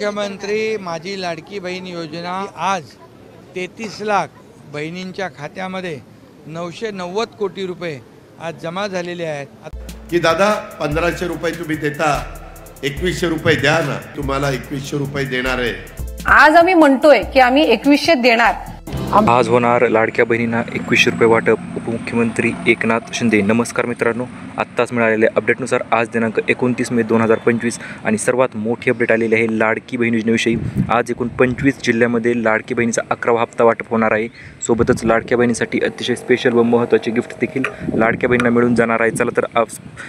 मुख्यमंत्री माझी लाडकी बहीण योजना आज 33 लाख बहिणींच्या खात्यामध्ये 990 कोटी रुपये आज जमा झालेले आहेत। की दादा 1500 रुपये तुम्ही देता, 2100 रुपये द्या ना, तुम्हाला 2100 रुपये देणार आहे। आज आम्ही म्हणतोय की आम्ही 2100 देणार। आज होणार लाडक्या बहिणींना 2100 रुपये वाटप। उपमुख्यमंत्री एकनाथ शिंदे। नमस्कार मित्रांनो, आत्ताच मिळालेल्या अपडेटनुसार आज दिनांक 29 मे 2025 आणि सर्वात मोठी अपडेट आलेली आहे लाडकी बहीण योजनेविषयी। आज एकूण 25 जिल्ह्यामध्ये लाडकी बहिणीचा 11वा हप्ता वाटप होणार आहे। सोबतच लाडक्या बहिणीसाठी अतिशय स्पेशल व महत्त्वाचे गिफ्ट देखील लाडक्या बहिणींना मिळून जाणार आहे। चला तर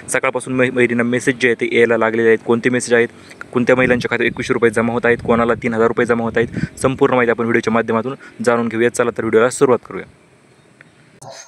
सकाळपासून बहिणींना मेसेज जे आहेत ते यायला लागलेले आहेत। कोणते मेसेज आहेत, कोणत्या महिलांच्या खात्यात 2100 रुपये जमा होत आहेत, कोणाला 3000 रुपये जमा होत आहेत, संपूर्ण माहिती आपण व्हिडिओच्या माध्यमातून जाणून घेऊया। चला तर व्हिडिओला सुरुवात करूया।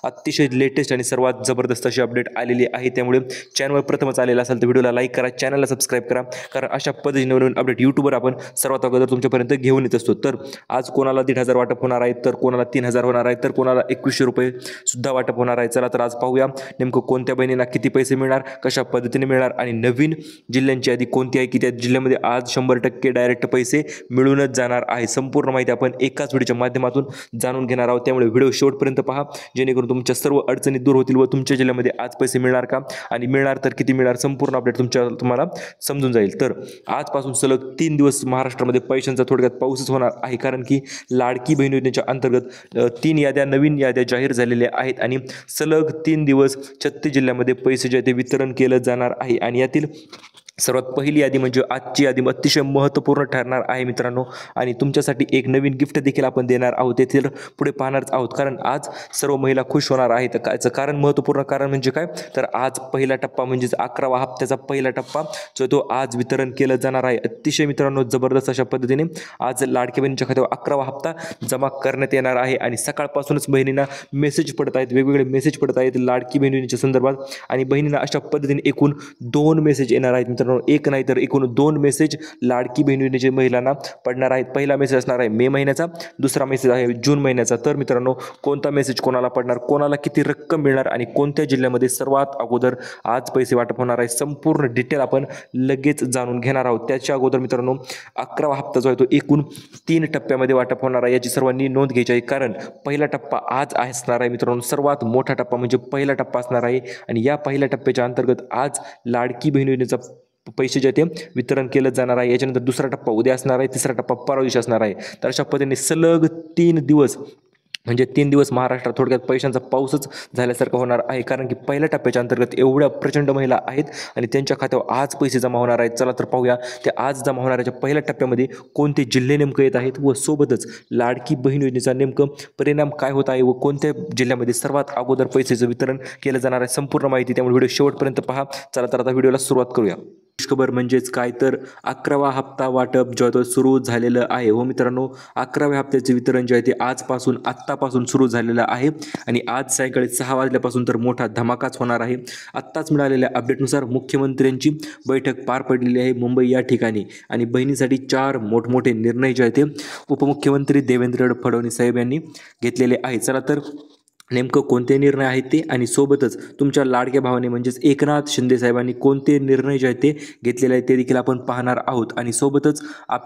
अतिशय लेटेस्ट आणि सर्वात जबरदस्त अशी अपडेट आलेली आहे, त्यामुळे चॅनलवर प्रथमच आलेला असेल तर व्हिडिओला लाईक करा, चॅनलला सबस्क्राईब करा, कारण अशा पद्धतीने नवीन अपडेट यूट्यूबवर आपण सर्वात अगोदर तुमच्यापर्यंत घेऊन येत असतो। तर आज कोणाला 1500 वाटप होणार आहे, तर कोणाला 3000 होणार आहे, तर कोणाला 2100 रुपये सुद्धा वाटप होणार आहे। चला तर आज पाहूया नेमकं कोणत्या बहिणींना किती पैसे मिळणार, कशा पद्धतीने मिळणार आणि नवीन जिल्ह्यांची यादी कोणती आहे की त्या जिल्ह्यामध्ये आज 100% डायरेक्ट पैसे मिळूनच जाणार आहे। संपूर्ण माहिती आपण एकाच व्हिडिओच्या माध्यमातून जाणून घेणार आहोत, त्यामुळे व्हिडिओ शेवटपर्यंत पहा, जेणेकरून तुमच्या सर्व अडचणी दूर होतील व तुमच्या जिल्ह्यामध्ये आज पैसे मिळणार का आणि मिळणार तर किती मिळणार, संपूर्ण अपडेट तुम्हाला समजून जाईल। तर आजपासून सलग 3 दिवस महाराष्ट्रामध्ये पैशांचा थोडक्यात पाऊसच होणार आहे, कारण की लाडकी बहीण योजनेच्या अंतर्गत 3 याद्या, नवीन याद्या जाहीर झालेल्या आहेत आणि सलग 3 दिवस 36 जिल्ह्यामध्ये पैसे जे ते वितरण केलं जाणार आहे। आणि यातील सर्वात पहिली यादी म्हणजे आजची यादी अतिशय महत्त्वपूर्ण ठरणार आहे मित्रांनो, आणि तुमच्यासाठी एक नवीन गिफ्ट देखील आपण देणार आहोत, ते पुढे पाहणारच आहोत, कारण आज सर्व महिला खुश होणार आहेत। याचं कारण, महत्त्वपूर्ण कारण म्हणजे काय, तर आज पहिला टप्पा म्हणजेच 11वा हप्त्याचा पहिला टप्पा जो तो आज वितरण केलं जाणार आहे। अतिशय मित्रांनो जबरदस्त अशा पद्धतीने आज लाडक्या बहिणीच्या खात्यावर 11वा हप्ता जमा करण्यात येणार आहे आणि सकाळपासूनच बहिणींना मेसेज पडत आहेत, वेगवेगळे मेसेज पडत आहेत लाडकी बहिणीच्या संदर्भात, आणि बहिणींना अशा पद्धतीने एकूण 2 मेसेज येणार आहेत। एक नाही तर एकूण 2 मेसेज लाडकी बहीण योजनेच्या महिलांना पडणार आहेत। पहिला मेसेज असणार आहे मे महिन्याचा, दुसरा मेसेज आहे जून महिन्याचा। तर मित्रांनो कोणता मेसेज कोणाला पडणार, कोणाला किती रक्कम मिळणार आणि कोणत्या जिल्ह्यामध्ये सर्वात अगोदर आज पैसे वाटप होणार आहे, संपूर्ण डिटेल आपण लगेच जाणून घेणार आहोत। त्याच्या अगोदर मित्रांनो 11वा हप्ता जो आहे तो एकूण 3 टप्प्यामध्ये वाटप होणार आहे, याची सर्वांनी नोंद घ्यायची आहे, कारण पहिला टप्पा आज असणार आहे मित्रांनो, सर्वात मोठा टप्पा म्हणजे पहिला टप्पा असणार आहे। आणि या पहिल्या टप्प्याच्या अंतर्गत आज लाडकी बहीण योजनेचा पैसे जे ते वितरण केलं जाणार आहे। याच्यानंतर दुसरा टप्पा उद्या असणार आहे, तिसरा टप्पा परवा दिवशी असणार आहे। तर अशा पद्धतीने सलग 3 दिवस म्हणजे 3 दिवस महाराष्ट्रात थोडक्यात पैशांचा पाऊसच झाल्यासारखं होणार आहे, कारण की पहिल्या टप्प्याच्या अंतर्गत एवढ्या प्रचंड महिला आहेत आणि त्यांच्या खात्यावर आज पैसे जमा होणार आहेत। चला तर पाहूया ते आज जमा होणाऱ्याच्या पहिल्या टप्प्यामध्ये कोणते जिल्हे नेमकं येत आहेत व सोबतच लाडकी बहीण योजनेचा नेमकं परिणाम काय होत आहे व कोणत्या जिल्ह्यामध्ये सर्वात अगोदर पैसेचं वितरण केलं जाणार आहे, संपूर्ण माहिती, त्यामुळे व्हिडिओ शेवटपर्यंत पहा। चला तर आता व्हिडिओला सुरुवात करूया। खबर म्हणजेच काय, तर 11वा हप्ता वाटप जो आहे तो सुरू झालेलं आहे। हो मित्रांनो, 11व्या हप्त्याचे वितरण जे आहे ते आजपासून, आत्तापासून सुरू झालेलं आहे आणि आज सायंकाळी 6 वाजल्यापासून तर मोठा धमाकाच होणार आहे। आत्ताच मिळालेल्या अपडेटनुसार मुख्यमंत्र्यांची बैठक पार पडलेली आहे मुंबई या ठिकाणी, आणि बहिणीसाठी 4 मोठमोठे निर्णय जे आहेत ते उपमुख्यमंत्री देवेंद्र फडणवीस साहेब यांनी घेतलेले आहेत। चला तर नेमकं कोणते निर्णय आहेत ते, आणि सोबतच तुमच्या लाडक्या भावाने म्हणजेच एकनाथ शिंदे साहेबांनी कोणते निर्णय जे आहेत ते घेतलेले आहेत ते देखील आपण पाहणार आहोत। आणि सोबतच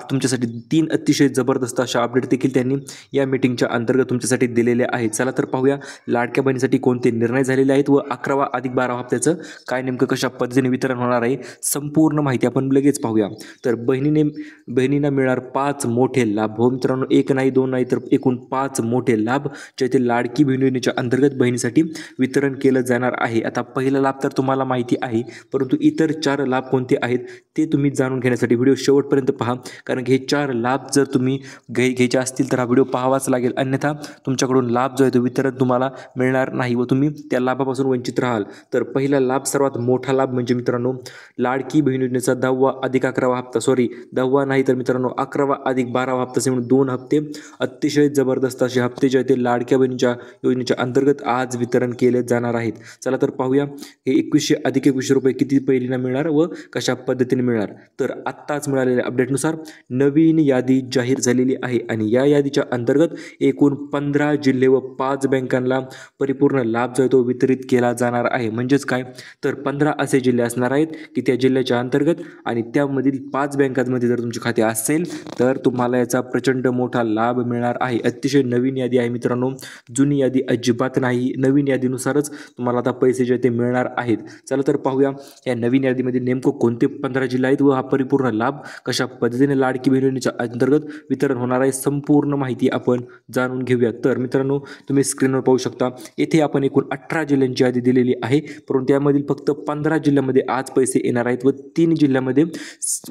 तुमच्यासाठी 3 अतिशय जबरदस्त अशा अपडेट देखील त्यांनी या मीटिंगच्या अंतर्गत तुमच्यासाठी दिलेले आहेत। चला तर पाहूया लाडक्या बहिणीसाठी कोणते निर्णय झालेले आहेत व 11वा अधिक 12वा हप्त्याचं काय नेमकं कशा पद्धतीने वितरण होणार आहे, संपूर्ण माहिती आपण लगेच पाहूया। तर बहिणींना मिळणार 5 मोठे लाभ। हो मित्रांनो, 1 नाही 2 नाही तर एकूण 5 मोठे लाभ जे ते लाडकी बहीण योजनेच्या अंतर्गत बहिणीसाठी वितरण केलं जाणार आहे। आता पहिला लाभ तर तुम्हाला माहिती आहे, परंतु इतर 4 लाभ कोणते आहेत ते तुम्ही जाणून घेण्यासाठी व्हिडिओ शेवटपर्यंत पहा, कारण की हे 4 लाभ जर तुम्ही घ्यायचे असतील तर हा व्हिडिओ पाहावाच लागेल, अन्यथा तुमच्याकडून लाभ जो आहे तो वितरण तुम्हाला मिळणार नाही व तुम्ही त्या लाभापासून वंचित राहाल। तर पहिला लाभ, सर्वात मोठा लाभ म्हणजे मित्रांनो लाडकी बहीण योजनेचा 10वा अधिक 11वा हप्ता, 10वा नाही तर मित्रांनो 11वा अधिक 12वा हप्ता, म्हणून 2 हप्ते अतिशय जबरदस्त असे हप्ते जे आहेत ते लाडक्या बहिणीच्या योजनेच्या अंतर्गत आज वितरण केले जाणार आहेत. चला तर पाहूया हे 2100 अधिक 2100 रुपये किती बहिणींना मिळणार व कशा पद्धतीने मिळणार. तर आत्ताच मिळालेल्या अपडेटनुसार नवीन यादी जाहीर झालेली आहे आणि या यादीच्या अंतर्गत एकूण 15 जिल्हे व 5 बँकांना परिपूर्ण लाभ जो आहे तो वितरित केला जाणार आहे. म्हणजेच काय तर 15 असे जिल्हे असणार आहेत की त्या जिल्ह्याच्या अंतर्गत आणि त्यामधील 5 बँकांमध्ये जर तुमचे खाते असेल तर तुम्हाला याचा प्रचंड मोठा लाभ मिळणार आहे. अतिशय नवीन यादी आहे मित्रांनो, जुनी यादी अजिबात नाही. नवीन यादीनुसारच तुम्हाला आता पैसे जे ते मिळणार आहेत. चला तर पाहूया या नवीन यादीमध्ये नेमकं कोणते 15 जिल्हे आहेत व हा परिपूर्ण लाभ कशा पद्धतीने लाडकी बहीण योजनेच्या अंतर्गत वितरण होणार आहे. संपूर्ण माहिती आपण जाणून घेऊया. तर मित्रांनो तुम्ही स्क्रीनवर पाहू शकता येथे आपण एकूण 18 जिल्ह्यांची यादी दिलेली आहे, परंतु त्यामधील फक्त 15 जिल्ह्यांमध्ये आज पैसे येणार आहेत व 3 जिल्ह्यांमध्ये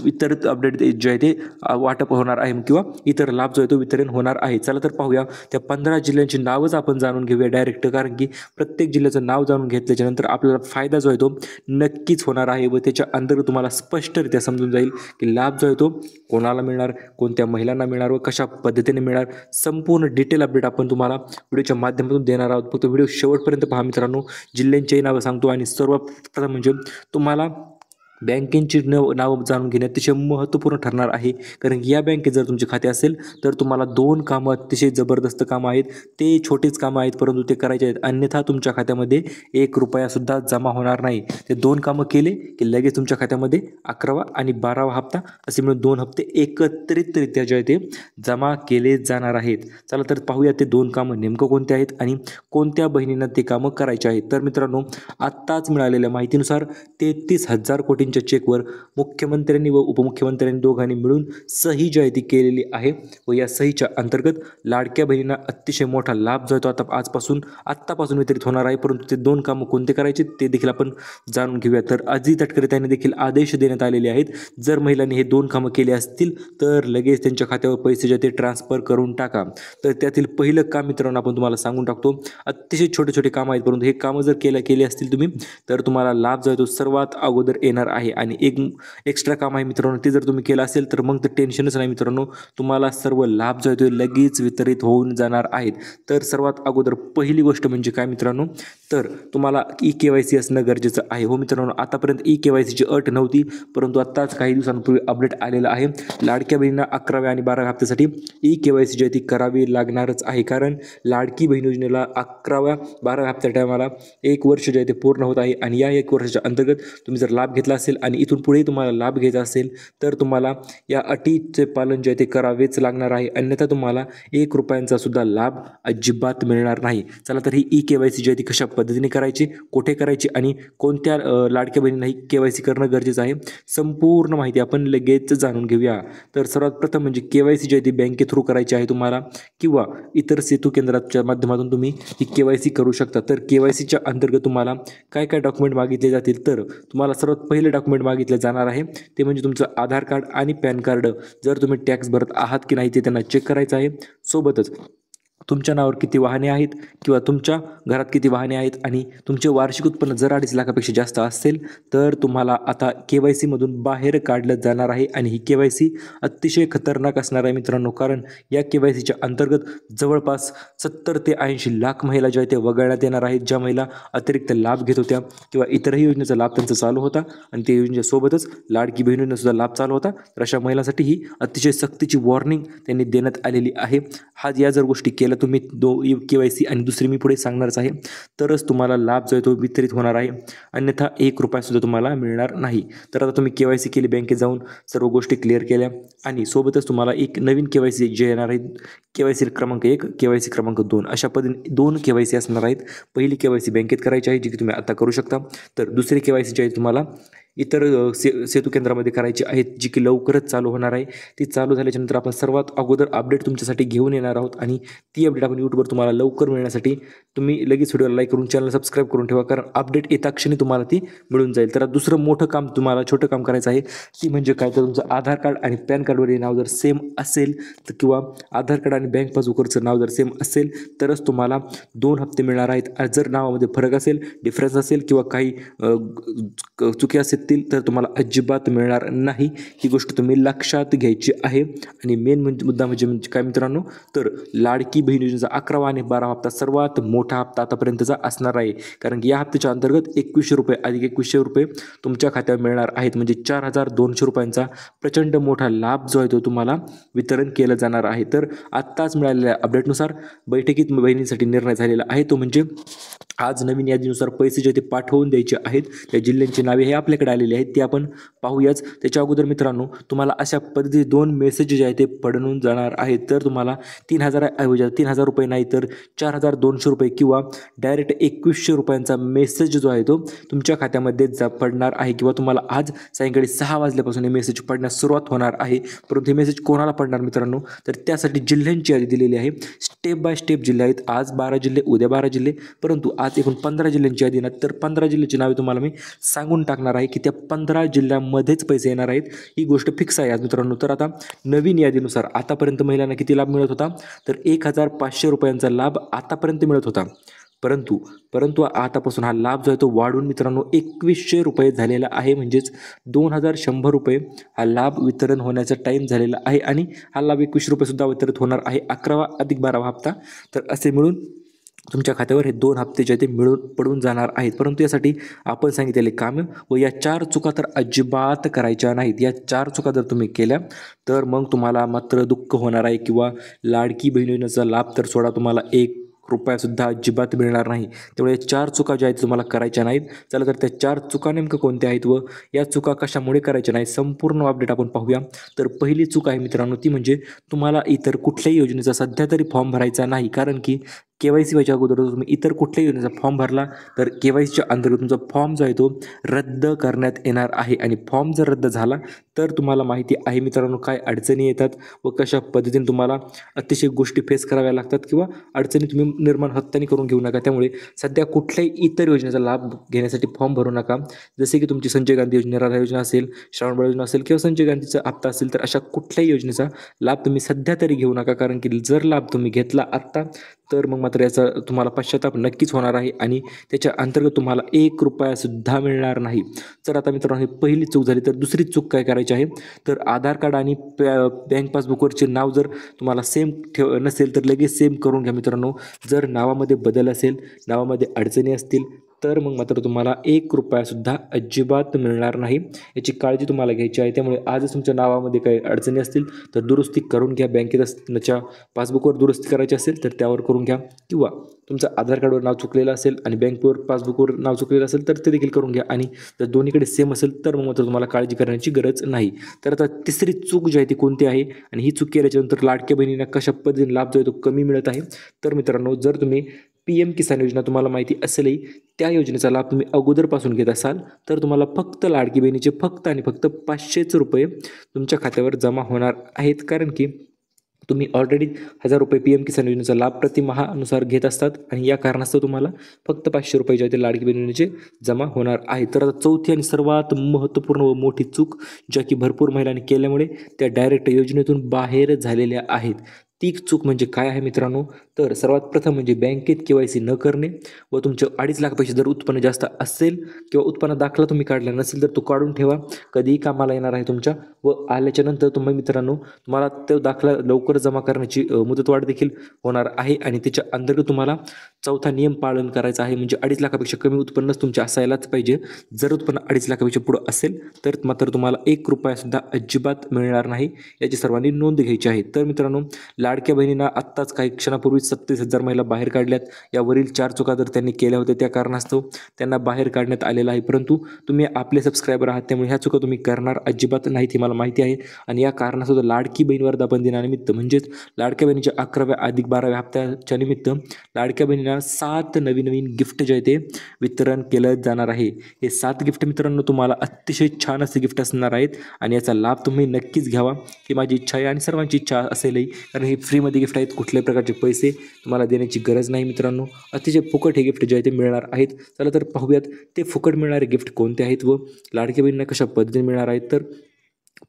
इतर अपडेट जे आहे ते वाटप होणार आहे किंवा इतर लाभ जो आहे तो वितरण होणार आहे. चला तर पाहूया त्या 15 जिल्ह्यांची नावच आपण जाणून घेऊया डायरेक्ट, कारण की प्रत्येक जिल्ह्याचं नाव जाणून घेतल्याच्या नंतर आपल्याला फायदा जो आहे तो नक्कीच होणार आहे व त्याच्या अंतर्गत तुम्हाला स्पष्टरित्या समजून जाईल की लाभ जो आहे तो कोणाला मिळणार, कोणत्या महिलांना मिळणार व कशा पद्धतीने मिळणार. संपूर्ण डिटेल अपडेट आपण तुम्हाला व्हिडिओच्या माध्यमातून देणार आहोत. फक्त व्हिडिओ शेवटपर्यंत पहा मित्रांनो. जिल्ह्यांची नावं सांगतो आणि सर्वप्रथम म्हणजे तुम्हाला बँकेची नावं जाणून घेणे अतिशय महत्त्वपूर्ण ठरणार आहे, कारण या बँकेत जर तुमचे खाते असेल तर तुम्हाला 2 कामं अतिशय जबरदस्त कामं आहेत. ते छोटेच कामं आहेत परंतु ते करायचे आहेत, अन्यथा तुमच्या खात्यामध्ये 1 रुपयासुद्धा जमा होणार नाही. ते 2 कामं केले की लगेच तुमच्या खात्यामध्ये 11वा आणि 12वा हप्ता असे मिळून 2 हप्ते एकत्रितरित्या जे आहे ते जमा केले जाणार आहेत. चला तर पाहूया ते 2 कामं नेमकं कोणते आहेत आणि कोणत्या बहिणींना ते कामं करायचे आहेत. तर मित्रांनो आत्ताच मिळालेल्या माहितीनुसार 33,000 कोटी चेकवर मुख्यमंत्र्यांनी व उपमुख्यमंत्र्यांनी दोघांनी मिळून सही जी आहे ती केलेली आहे व या सहीच्या अंतर्गत लाडक्या बहिणींना अतिशय मोठा लाभ जो आहे तो आत्तापासून वितरित होणार आहे. परंतु ते 2 कामं कोणते करायचे ते देखील आपण जाणून घेऊया. तर अजित तटकरे यांनी देखील आदेश देण्यात आलेले आहेत, जर महिलांनी हे 2 कामं केले असतील तर लगेच त्यांच्या खात्यावर पैसे जे ते ट्रान्सफर करून टाका. तर त्यातील पहिलं काम मित्रांनो आपण तुम्हाला सांगून टाकतो. अतिशय छोटे छोटे कामं आहेत, परंतु हे कामं जर केले असतील तुम्ही तर तुम्हाला लाभ जो आहे तो सर्वात अगोदर येणार आहे. आणि एक एक्स्ट्रा काम आहे मित्रांनो, ते जर तुम्ही केलं असेल तर मग तर टेन्शनच नाही मित्रांनो, तुम्हाला सर्व लाभ जो आहे तो लगेच वितरित होऊन जाणार आहेत. तर सर्वात अगोदर पहिली गोष्ट म्हणजे काय मित्रांनो, तर तुम्हाला EKYC असणं गरजेचं आहे. हो मित्रांनो, आतापर्यंत EKYCची अट नव्हती, परंतु आत्ताच काही दिवसांपूर्वी अपडेट आलेलं आहे. लाडक्या बहिणींना 11व्या आणि 12व्या हप्त्यासाठी EKYC जी आहे ती करावी लागणारच आहे, कारण लाडकी बहीण योजनेला 11व्या 12व्या हप्त्या टायमाला 1 वर्ष जे आहे ते पूर्ण होत आहे आणि या 1 वर्षाच्या अंतर्गत तुम्ही जर लाभ घेतला असेल आणि इथून पुढे तुम्हाला लाभ घ्यायचा असेल तर तुम्हाला या अटीचे पालन जे आहे ते करावेच लागणार आहे, अन्यथा तुम्हाला 1 रुपयांचा सुद्धा लाभ अजिबात मिळणार नाही. चला तर ही EKYC जी आहे ती कशा पद्धतीने करायची, कुठे करायची आणि कोणत्या लाडक्या बहिणींना ही KYC करणं गरजेचं आहे, संपूर्ण माहिती आपण लगेच जाणून घेऊया. तर सर्वात प्रथम म्हणजे KYC जी आहे ती बँके थ्रू करायची आहे तुम्हाला किंवा इतर सेतू केंद्राच्या माध्यमातून तुम्ही ही KYC करू शकता. तर KYCच्या अंतर्गत तुम्हाला काय काय डॉक्युमेंट मागितले जातील, तर तुम्हाला सर्वात पहिले डॉक्युमेंट मागितलं जाणार आहे ते म्हणजे तुमचं आधार कार्ड आणि पॅन कार्ड. जर तुम्ही टॅक्स भरत आहात की नाही ते त्यांना चेक करायचं आहे. सोबतच तुमच्या नावावर किती वाहने आहेत किंवा तुमच्या घरात किती वाहने आहेत आणि तुमचे वार्षिक उत्पन्न जर 2.5 लाखापेक्षा जास्त असेल तर तुम्हाला आता KYC मधून बाहेर काढलं जाणार आहे. आणि ही KYC अतिशय खतरनाक असणार आहे मित्रांनो, कारण या KYCच्या अंतर्गत जवळपास 70 ते 80 लाख महिला ज्या आहेत ते वगळण्यात येणार आहेत, ज्या महिला अतिरिक्त लाभ घेत होत्या किंवा इतरही योजनेचा लाभ त्यांचा चालू होता आणि त्या योजनेसोबतच लाडकी बहिणींना सुद्धा लाभ चालू होता. तर अशा महिलांसाठी ही अतिशय सक्तीची वॉर्निंग त्यांनी देण्यात आलेली आहे. या जर गोष्टी केल्या तुम्ही KYC आणि दुसरी मी पुढे सांगणारच आहे तरच तुम्हाला लाभ जो आहे तो वितरित होणार आहे, अन्यथा 1 रुपया सुद्धा तुम्हाला मिळणार नाही. तर आता तुम्ही KYC केली, बँकेत जाऊन सर्व गोष्टी क्लिअर केल्या आणि सोबतच तुम्हाला एक नवीन KYC जे येणार आहे, KYC क्रमांक 1, KYC क्रमांक 2 अशा पद्धतीने 2 KYC असणार आहेत. पहिली KYC बँकेत करायची आहे जी की तुम्ही आता करू शकता. तर दुसरी KYC जी आहे तुम्हाला इतर सेतू केंद्रामध्ये करायची आहेत जी की लवकरच चालू होणार आहे. ती चालू झाल्याच्या नंतर आपण सर्वात अगोदर अपडेट तुमच्यासाठी घेऊन येणार आहोत आणि ती अपडेट आपण यूट्यूबवर तुम्हाला लवकर मिळण्यासाठी तुम्ही लगेच व्हिडिओला लाईक करून चॅनल सबस्क्राईब करून ठेवा, कारण अपडेट येता क्षणी तुम्हाला ती मिळून जाईल. तर दुसरं मोठं काम तुम्हाला छोटं काम करायचं आहे, ती म्हणजे काय, तर तुमचं आधार कार्ड आणि पॅन कार्डवरील नाव जर सेम असेल तर किंवा आधार कार्ड आणि बँक पासबुकवरचं नाव जर सेम असेल तरच तुम्हाला 2 हप्ते मिळणार आहेत. जर नावामध्ये फरक असेल, डिफरन्स असेल किंवा काही चुकी असेल नसतील तर तुम्हाला अजिबात मिळणार नाही. ही गोष्ट तुम्ही लक्षात घ्यायची आहे. आणि मेन मुद्दा म्हणजे काय मित्रांनो, तर लाडकी बहीण योजनेचा 11वा आणि 12वा हप्ता सर्वात मोठा हप्ता आतापर्यंतचा असणार आहे. कारण की या हप्त्याच्या अंतर्गत 2100 रुपये अधिक 2100 रुपये तुमच्या खात्यावर मिळणार आहेत. म्हणजे 4200 रुपयांचा प्रचंड मोठा लाभ जो आहे तो तुम्हाला वितरण केलं जाणार आहे. तर आत्ताच मिळालेल्या अपडेटनुसार बैठकीत बहिणींसाठी निर्णय झालेला आहे. तो म्हणजे आज नवीन यादीनुसार पैसे जे ते पाठवून द्यायचे आहेत. त्या जिल्ह्यांची नावे हे आपल्याकडे आलेली आहेत, ते आपण पाहूयाच. त्याच्या अगोदर मित्रांनो, तुम्हाला अशा पद्धतीचे 2 मेसेज जे आहेत ते पडून जाणार आहेत. तर तुम्हाला 3000 रुपये नाही तर 4200 रुपये किंवा डायरेक्ट 2100 रुपयांचा मेसेज जो आहे तो तुमच्या खात्यामध्ये पडणार आहे. किंवा तुम्हाला आज सायंकाळी 6 वाजल्यापासून हे मेसेज पडण्यास सुरुवात होणार आहे. परंतु हे मेसेज कोणाला पडणार मित्रांनो, तर त्यासाठी जिल्ह्यांची यादी दिलेली आहे. स्टेप बाय स्टेप जिल्हे आहेत. आज 12 जिल्हे, उद्या 12 जिल्हे, परंतु आज एकूण 15 जिल्ह्यांची यादी ना, तर 15 जिल्ह्याची नावे तुम्हाला मी सांगून टाकणार आहे की त्या 15 जिल्ह्यांमध्येच पैसे येणार आहेत. ही गोष्ट फिक्स आहे आज मित्रांनो. तर आता नवीन यादीनुसार आतापर्यंत महिलांना किती लाभ मिळत होता, तर 1500 रुपयांचा लाभ आतापर्यंत मिळत होता. परंतु आतापासून हा लाभ जो आहे तो वाढून मित्रांनो 2100 रुपये झालेला आहे. म्हणजेच 2100 रुपये हा लाभ वितरण होण्याचा टाईम झालेला आहे. आणि हा लाभ 2100 रुपये सुद्धा वितरित होणार आहे 11वा अधिक 12वा हप्ता. तर असे मिळून तुमच्या खात्यावर हे 2 हप्ते जे ते पडून जाणार आहेत. परंतु यासाठी आपण सांगितलेले कामं व या 4 चुका तर अजिबात करायच्या नाहीत. या 4 चुका जर तुम्ही केल्या तर मग तुम्हाला मात्र दुःख होणार आहे. किंवा लाडकी बहीण योजनेचा लाभ तर सोडा, तुम्हाला 1 रुपयासुद्धा अजिबात मिळणार नाही. त्यामुळे 4 चुका ज्या आहेत तुम्हाला करायच्या नाहीत. चला तर त्या 4 चुका नेमकं कोणत्या आहेत व या चुका कशामुळे करायच्या नाहीत, संपूर्ण अपडेट आपण पाहूया. तर पहिली चूक आहे मित्रांनो, ती म्हणजे तुम्हाला इतर कुठल्याही योजनेचा सध्या तरी फॉर्म भरायचा नाही. कारण की KYC व्हायच्या अगोदर तुम्ही इतर कुठल्याही योजनेचा फॉर्म भरला तर KYCच्या अंतर्गत तुमचा फॉर्म जो आहे तो रद्द करण्यात येणार आहे. आणि फॉर्म जर रद्द झाला तर तुम्हाला माहिती आहे मित्रांनो काय अडचणी येतात व कशा पद्धतीने तुम्हाला अतिशय गोष्टी फेस कराव्या लागतात किंवा अडचणी तुम्ही निर्माण हत्याने करून घेऊ नका. त्यामुळे सध्या कुठल्याही इतर योजनेचा लाभ घेण्यासाठी फॉर्म भरू नका. जसे की तुमची संजय गांधी योजना, राधा योजना असेल, श्रावणबाळ योजना असेल किंवा संजय गांधीचा हप्ता असेल, तर अशा कुठल्याही योजनेचा लाभ तुम्ही सध्या तरी घेऊ नका. कारण की जर लाभ तुम्ही घेतला आत्ता तर मग मात्र याचा तुम्हाला पश्चाताप नक्कीच होणार आहे आणि त्याच्या अंतर्गत तुम्हाला 1 रुपयासुद्धा मिळणार नाही. तर आता मित्रांनो ही पहिली चूक झाली. तर दुसरी चूक काय करायची आहे, तर आधार कार्ड आणि बँक पासबुकवरचे नाव जर तुम्हाला सेम नसेल तर लगेच सेम करून घ्या मित्रांनो. जर नावामध्ये बदल असेल, नावामध्ये अडचणी असतील तर मग मात्र तुम्हाला 1 रुपयासुद्धा अजिबात मिळणार नाही. याची काळजी तुम्हाला घ्यायची आहे. त्यामुळे आजच तुमच्या नावामध्ये काही अडचणी असतील तर दुरुस्ती करून घ्या. बँकेच्या पासबुकवर दुरुस्ती करायची असेल तर त्यावर करून घ्या. किंवा तुमचं आधार कार्डवर नाव चुकलेलं असेल आणि बँकेवर पासबुकवर नाव चुकलेलं असेल तर ते देखील करून घ्या. आणि जर दोन्हीकडे सेम असेल तर मग मात्र तुम्हाला काळजी करण्याची गरज नाही. तर आता तिसरी चूक जी आहे ती कोणती आहे, आणि ही चूक केल्याच्यानंतर लाडक्या बहिणींना कशा पद्धतीने लाभ जो आहे तो कमी मिळत आहे. तर मित्रांनो, जर तुम्ही PM किसान योजना तुम्हाला माहिती असेलही, त्या योजनेचा लाभ तुम्ही अगोदरपासून घेत असाल तर तुम्हाला फक्त लाडकी बहिणीचे फक्त आणि फक्त 500 रुपये तुमच्या खात्यावर जमा होणार आहेत. कारण की तुम्ही ऑलरेडी 1000 रुपये PM किसान योजनेचा लाभ प्रतिमाहानुसार घेत असतात आणि या कारणास्तव तुम्हाला फक्त 500 रुपये जे आहे ते लाडकी बहीण योजनेचे जमा होणार आहे. तर आता चौथी आणि सर्वात महत्त्वपूर्ण व मोठी चूक ज्या की भरपूर महिलांनी केल्यामुळे त्या डायरेक्ट योजनेतून बाहेर झालेल्या आहेत. ती चूक म्हणजे काय आहे मित्रांनो, तर सर्वात प्रथम म्हणजे बँकेत KYC न करणे व तुमचे 2.5 लाखापेक्षा जर उत्पन्न जास्त असेल किंवा उत्पन्न दाखला तुम्ही काढला नसेल तर तो काढून ठेवा. कधीही कामाला येणार आहे तुमच्या. व आल्याच्या नंतर तुम्ही मित्रांनो तुम्हाला तो दाखला लवकर जमा करण्याची मुदतवाढ देखील होणार आहे. आणि त्याच्या अंतर्गत तुम्हाला चौथा नियम पालन करायचा आहे. म्हणजे 2.5 लाखापेक्षा कमी उत्पन्नच तुमचे असायलाच पाहिजे. जर उत्पन्न 2.5 लाखापेक्षा पुढं असेल तर मात्र तुम्हाला 1 रुपयासुद्धा अजिबात मिळणार नाही. याची सर्वांनी नोंद घ्यायची आहे. तर मित्रांनो, लाडक्या बहिणींना आत्ताच काही क्षणापूर्वी 37,000 महिला बाहेर काढल्यात. यावरील 4 चुका जर त्यांनी केल्या होत्या त्या कारणास्तव त्यांना बाहेर काढण्यात आलेलं आहे. परंतु तुम्ही आपले सबस्क्रायबर आहात त्यामुळे ह्या चुका तुम्ही करणार अजिबात नाहीत हे मला माहिती आहे. आणि या कारणास्तव लाडकी बहीण वर्धापन दिनानिमित्त म्हणजेच लाडक्या बहिणीच्या 11व्या अधिक 12व्या हप्त्याच्या निमित्त लाडक्या बहिणींना 7 नवीन गिफ्ट जे आहे ते वितरण केलं जाणार आहे. हे 7 गिफ्ट मित्रांनो तुम्हाला अतिशय छान असे गिफ्ट असणार आहेत आणि याचा लाभ तुम्ही नक्कीच घ्यावा ही माझी इच्छा आहे आणि सर्वांची इच्छा असेलही. कारण हे फ्रीमध्ये गिफ्ट आहेत, कुठल्याही प्रकारचे पैसे तुम्हाला देण्याची गरज नाही मित्रांनो. अतिशय फुकट हे गिफ्ट जे आहे ते मिळणार आहेत. चला तर पाहूयात ते फुकट मिळणारे गिफ्ट कोणते आहेत व लाडक्या बहिणींना कशा पद्धतीने मिळणार आहेत. तर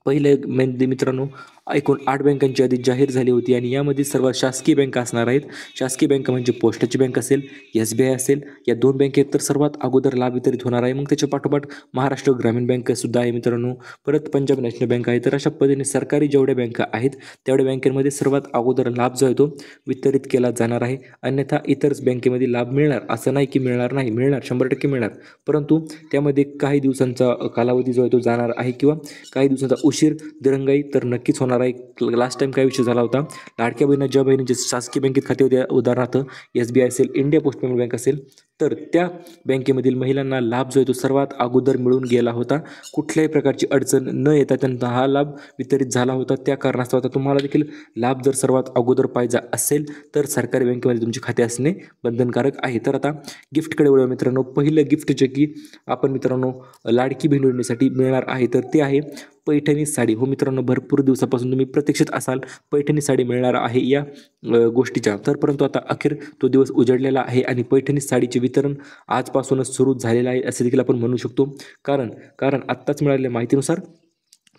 मध्ये मित्रांनो एकूण 8 बँकांची यादी जाहीर झाली होती आणि यामध्ये सर्व शासकीय बँका असणार आहेत. शासकीय बँक म्हणजे पोस्टाची बँक असेल, SBI असेल, या 2 बँकेत तर सर्वात अगोदर लाभ वितरित होणार आहे. मग त्याच्या पाठोपाठ महाराष्ट्र ग्रामीण बँक सुद्धा आहे मित्रांनो, परत पंजाब नॅशनल बँक आहे. तर अशा पद्धतीने सरकारी जेवढ्या बँका आहेत तेवढ्या बँकांमध्ये सर्वात अगोदर लाभ जो आहे तो वितरित केला जाणार आहे. अन्यथा इतर बँकेमध्ये लाभ मिळणार असं नाही की मिळणार नाही, मिळणार 100% मिळणार, परंतु त्यामध्ये काही दिवसांचा कालावधी जो आहे तो जाणार आहे किंवा काही दिवसांचा उशीर दिरंगाई तर नक्कीच होणार आहे. लास्ट टाइम काय विषय झाला होता, लाडक्या बहिणी ज्या बहिणींचे शासकीय बँकेत खाते होते, उदाहरणार्थ SBI असेल, इंडिया पोस्ट पेमेंट बँक असेल, तर त्या बँकेमधील महिलांना लाभ जो आहे तो सर्वात अगोदर मिळून गेला होता. कुठल्याही प्रकारची अडचण न येता त्यांना हा लाभ वितरित झाला होता. त्या कारणास्तव आता तुम्हाला देखील लाभ जर सर्वात अगोदर पाहिजे असेल तर सरकारी बँकेमध्ये तुमचे खाते असणे बंधनकारक आहे. तर आता गिफ्टकडे वळूया मित्रांनो. पहिलं गिफ्ट जे की आपण मित्रांनो लाडकी बहीण योजनेसाठी मिळणार आहे तर ते आहे पैठणी साडी. हो मित्रांनो, भरपूर दिवसापासून तुम्ही प्रतीक्षित असाल पैठणी साडी मिळणार आहे या गोष्टीच्या, तर परंतु आता अखेर तो दिवस उजडलेला आहे आणि पैठणी साडीचे वितरण आजपासूनच सुरू झालेलं आहे असे देखील आपण म्हणू शकतो. कारण आत्ताच मिळालेल्या माहितीनुसार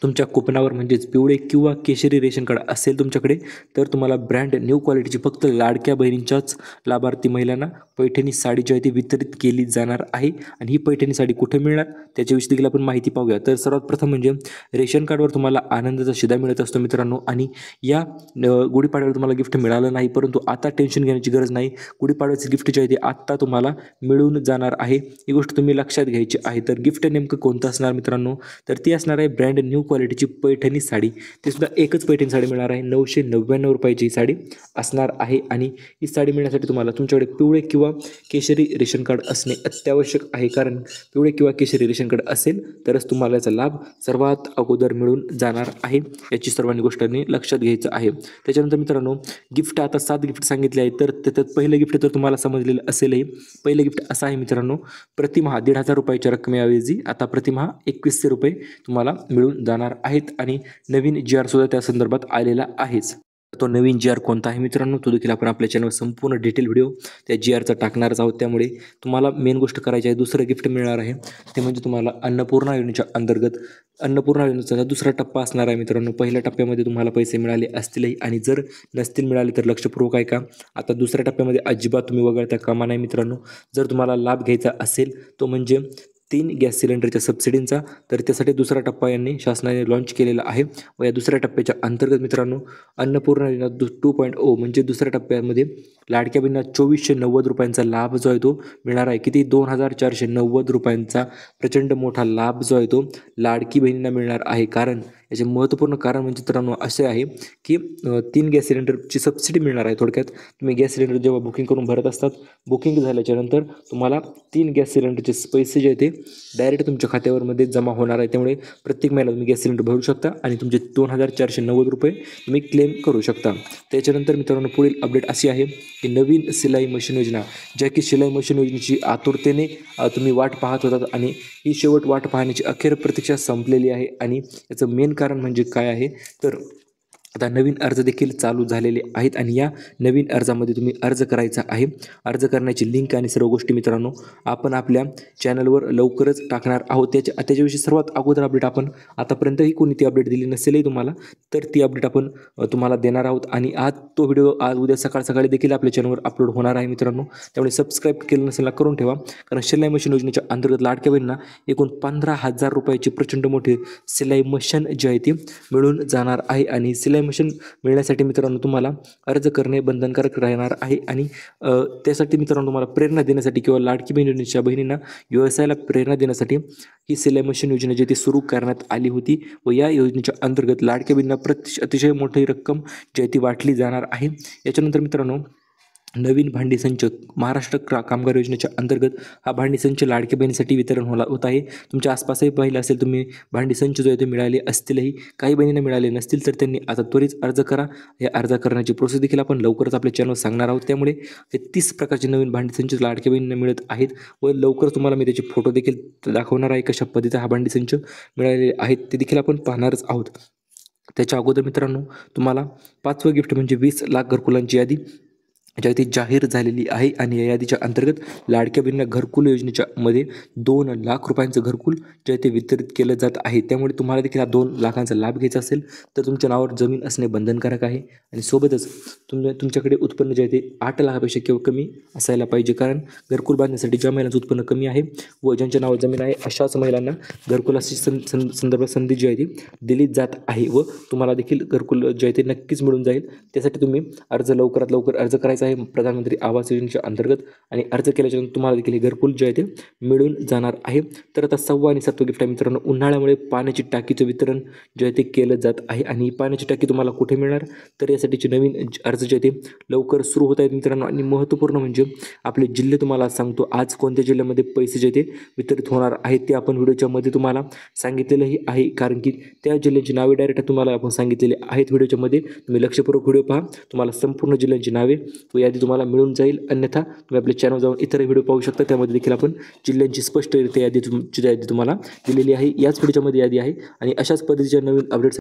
तुमच्या कुपनावर म्हणजेच पिवळे किंवा केशरी रेशन कार्ड असेल तुमच्याकडे तर तुम्हाला ब्रँड न्यू क्वालिटीची फक्त लाडक्या बहिणींच्याच लाभार्थी महिलांना पैठणी साडी जी आहे ती वितरित केली जाणार आहे. आणि ही पैठणी साडी कुठे मिळणार त्याच्याविषयी देखील आपण माहिती पाहूया. तर सर्वात प्रथम म्हणजे रेशन कार्डवर तुम्हाला आनंदाचा शिधा मिळत असतो मित्रांनो. आणि या गुढीपाडव्याला तुम्हाला गिफ्ट मिळालं नाही, परंतु आता टेन्शन घेण्याची गरज नाही. गुढीपाडव्याचे गिफ्ट जे आहे ते आत्ता तुम्हाला मिळून जाणार आहे, ही गोष्ट तुम्ही लक्षात घ्यायची आहे. तर गिफ्ट नेमकं कोणतं असणार मित्रांनो, तर ती असणार आहे ब्रँड न्यू क्वालिटीची पैठणी साडी. ते सुद्धा एकच पैठणी साडी मिळणार आहे. 999 रुपयाची ही साडी असणार आहे. आणि ही साडी मिळण्यासाठी तुम्हाला तुमच्याकडे पिवळे किंवा केशरी रेशन कार्ड असणे अत्यावश्यक आहे. कारण पिवळे किंवा केशरी रेशन कार्ड असेल तरच तुम्हाला याचा लाभ सर्वात अगोदर मिळून जाणार आहे. याची सर्वांनी गोष्टींनी लक्षात घ्यायचं आहे. त्याच्यानंतर मित्रांनो गिफ्ट आता 7 गिफ्ट सांगितले आहे. तर त्याच्यात पहिलं गिफ्ट तर तुम्हाला समजलेलं असेलही. पहिलं गिफ्ट असं आहे मित्रांनो, प्रतिमाहा 1,500 रुपयाच्या रकमेऐवजी आता प्रतिमाहा 2100 रुपये तुम्हाला मिळून जाणार आहेत. आणि नवीन GR सुद्धा त्या संदर्भात आलेला आहेच. तो नवीन GR कोणता आहे मित्रांनो, तो देखील आपण आपल्या चॅनलवर संपूर्ण डिटेल व्हिडिओ त्या GRचा टाकणारच आहोत. त्यामुळे तुम्हाला मेन गोष्ट करायची आहे, दुसरं गिफ्ट मिळणार आहे ते म्हणजे तुम्हाला अन्नपूर्णा योजनेच्या अंतर्गत अन्नपूर्णा योजनेचा दुसरा टप्पा असणार आहे मित्रांनो. पहिल्या टप्प्यामध्ये तुम्हाला पैसे मिळाले असतीलही आणि जर नसतील मिळाले तर लक्षपूर्वक आहे का, आता दुसऱ्या टप्प्यामध्ये अजिबात तुम्ही वगळता कामा नाही मित्रांनो. जर तुम्हाला लाभ घ्यायचा असेल तो म्हणजे 3 गॅस सिलेंडरच्या सबसिडींचा, तर त्यासाठी दुसरा टप्पा यांनी शासनाने लॉन्च केलेला आहे. व या दुसऱ्या टप्प्याच्या अंतर्गत मित्रांनो अन्नपूर्णा योजना 2.0 म्हणजे दुसऱ्या टप्प्यामध्ये लाडक्या बहिणींना 2490 रुपयांचा लाभ जो आहे तो मिळणार आहे. किती 2490 रुपयांचा प्रचंड मोठा लाभ जो आहे तो लाडकी बहिणींना मिळणार आहे. कारण याचे महत्त्वपूर्ण कारण म्हणजे मित्रांनो असे आहे की 3 गॅस सिलेंडरची सबसिडी मिळणार आहे. थोडक्यात तुम्ही गॅस सिलेंडर जेव्हा बुकिंग करून भरत असतात, बुकिंग झाल्याच्या नंतर तुम्हाला 3 गॅस सिलेंडरचे पैसे जे आहे ते डायरेक्ट तुमच्या खात्यावरमध्ये जमा होणार आहे. त्यामुळे प्रत्येक महिन्याला तुम्ही गॅस सिलेंडर भरू शकता आणि तुमचे 2490 रुपये तुम्ही क्लेम करू शकता. त्याच्यानंतर मित्रांनो पुढील अपडेट अशी आहे की नवीन सिलाई मशीन योजना, ज्या की सिलाई मशीन योजनेची आतुरतेने तुम्ही वाट पाहत होतात आणि ही शेवट वाट पाहण्याची अखेर प्रतीक्षा संपलेली आहे. आणि याचं मेन कारण म्हणजे काय आहे तर आता नवीन अर्ज देखील चालू झालेले आहेत आणि या नवीन अर्जामध्ये तुम्ही अर्ज करायचा आहे. अर्ज करण्याची लिंक आणि सर्व गोष्टी मित्रांनो आपण आपल्या चॅनलवर लवकरच टाकणार आहोत. त्याच्याविषयी सर्वात अगोदर अपडेट आपण आतापर्यंतही कोणी ती अपडेट दिली नसेलही तुम्हाला, तर ती अपडेट आपण तुम्हाला देणार आहोत. आणि आज तो व्हिडिओ उद्या सकाळी देखील आपल्या चॅनलवर अपलोड होणार आहे मित्रांनो. त्यामुळे सबस्क्राईब केलं नसेल ना करून ठेवा. कारण शिलाई मशीन योजनेच्या अंतर्गत लाडक्या बहिणींना एकूण 15,000 रुपयाची प्रचंड मोठी सिलाई मशीन जी आहे ती मिळून जाणार आहे. आणि सिलाई मशीन मिळण्यासाठी मित्रांनो तुम्हाला अर्ज करणे बंधनकारक राहणार आहे. आणि त्यासाठी मित्रांनो तुम्हाला प्रेरणा देण्यासाठी किंवा लाडकी बहिणींच्या बहिणींना व्यवसायाला प्रेरणा देण्यासाठी ही सिलाई मशीन योजना जी ती सुरू करण्यात आली होती. व या योजनेच्या अंतर्गत लाडक्या बहिणींना अतिशय मोठी रक्कम जी आहे ती वाटली जाणार आहे. याच्यानंतर मित्रांनो नवीन भांडी संच महाराष्ट्र कामगार योजनेच्या अंतर्गत हा भांडी संच लाडक्या बहिणीसाठी वितरण होत आहे. तुमच्या आसपासही पाहिलं असेल तुम्ही भांडी संच जो आहे ते मिळाले असतीलही. काही बहिणींना मिळाले नसतील तर त्यांनी आता त्वरित अर्ज करा. या अर्ज करण्याची प्रोसेस देखील आपण लवकरच आपल्या चॅनलवर सांगणार आहोत. त्यामुळे हे 30 प्रकारचे नवीन भांडी संच लाडक्या बहिणींना मिळत आहेत व लवकर तुम्हाला मी त्याचे फोटो देखील दाखवणार आहे. कशा पद्धतीने हा भांडी संच मिळालेले आहेत ते देखील आपण पाहणारच आहोत. त्याच्या अगोदर मित्रांनो तुम्हाला 5वं गिफ्ट म्हणजे 20 लाख घरकुलांची यादी ज्यात जाहीर झालेली आहे आणि या यादीच्या अंतर्गत लाडक्या बहिणींना घरकुल योजनेच्या मध्ये 2 लाख रुपयांचं घरकुल जे आहे ते वितरित केलं जात आहे. त्यामुळे तुम्हाला देखील हा 2 लाखांचा लाभ घ्यायचा असेल तर तुमच्या नावावर जमीन असणे बंधनकारक आहे आणि सोबतच तुमच्याकडे उत्पन्न जे आहे ते 8 लाखापेक्षा किंवा कमी असायला पाहिजे. कारण घरकुल बांधण्यासाठी ज्या महिलांचं उत्पन्न कमी आहे व ज्यांच्या नावावर जमीन आहे अशाच महिलांना घरकुलाची संदर्भात संधी जी आहे ती दिली जात आहे व तुम्हाला देखील घरकुल जे आहे ते नक्कीच मिळून जाईल. त्यासाठी तुम्ही लवकरात लवकर अर्ज करायचा आहे प्रधानमंत्री आवास योजनेच्या अंतर्गत आणि अर्ज केल्याच्यानंतर तुम्हाला देखील हे घरकुल जे आहे ते मिळून जाणार आहे. तर आता 6वा आणि 7वा गिफ्ट आहे मित्रांनो, उन्हाळ्यामुळे पाण्याची टाकीचं वितरण जे आहे ते केलं जात आहे आणि ही पाण्याची टाकी तुम्हाला कुठे मिळणार तर यासाठीचे नवीन अर्ज जे आहे ते लवकर सुरू होत आहेत मित्रांनो. आणि महत्त्वपूर्ण म्हणजे आपले जिल्हे तुम्हाला सांगतो आज कोणत्या जिल्ह्यामध्ये पैसे जे ते वितरित होणार आहेत ते आपण व्हिडिओच्या मध्ये तुम्हाला सांगितलेलंही आहे. कारण की त्या जिल्ह्यांची नावे डायरेक्ट तुम्हाला आपण सांगितलेले आहेत व्हिडिओच्या मध्ये. तुम्ही लक्षपूर्वक व्हिडिओ पहा, तुम्हाला संपूर्ण जिल्ह्यांची नावे व यादी तुम्हाला मिळून जाईल. अन्यथा तुम्ही आपल्या चॅनल जाऊन इतर व्हिडिओ पाहू शकता, त्यामध्ये देखील आपण जिल्ह्यांची स्पष्टरित्या यादी तुम्हाला दिलेली आहे. याच व्हिडिओच्या मध्ये यादी आहे आणि अशाच पद्धतीच्या नवीन अपडेट्स